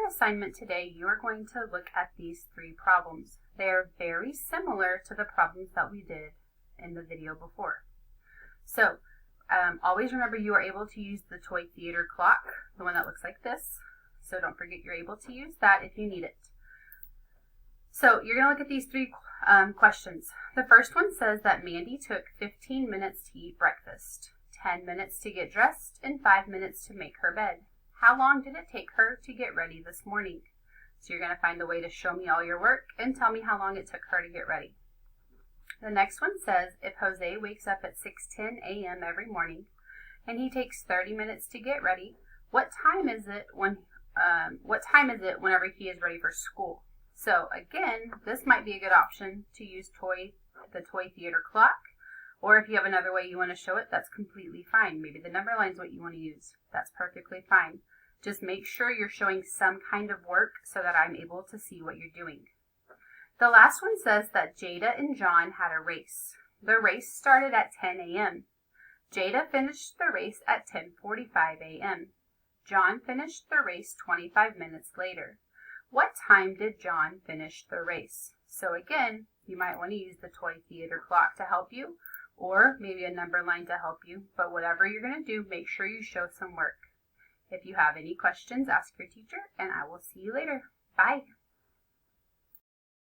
assignment today, you are going to look at these 3 problems. They are very similar to the problems that we did in the video before. So always remember you are able to use the toy theater clock, the one that looks like this. So don't forget you're able to use that if you need it. So you're going to look at these 3 questions. The first one says that Mandy took 15 minutes to eat breakfast, 10 minutes to get dressed, and 5 minutes to make her bed. How long did it take her to get ready this morning? So you're going to find a way to show me all your work and tell me how long it took her to get ready. The next one says, if Jose wakes up at 6:10 a.m. every morning and he takes 30 minutes to get ready, what time is it whenever he is ready for school? So again, this might be a good option to use the toy theater clock, or if you have another way you want to show it, that's completely fine. Maybe the number line is what you want to use. That's perfectly fine. Just make sure you're showing some kind of work so that I'm able to see what you're doing. The last one says that Jada and John had a race. The race started at 10 a.m. Jada finished the race at 10:45 a.m. John finished the race 25 minutes later. What time did John finish the race? So again, you might want to use the toy theater clock to help you, or maybe a number line to help you. But whatever you're going to do, make sure you show some work. If you have any questions, ask your teacher, and I will see you later. Bye.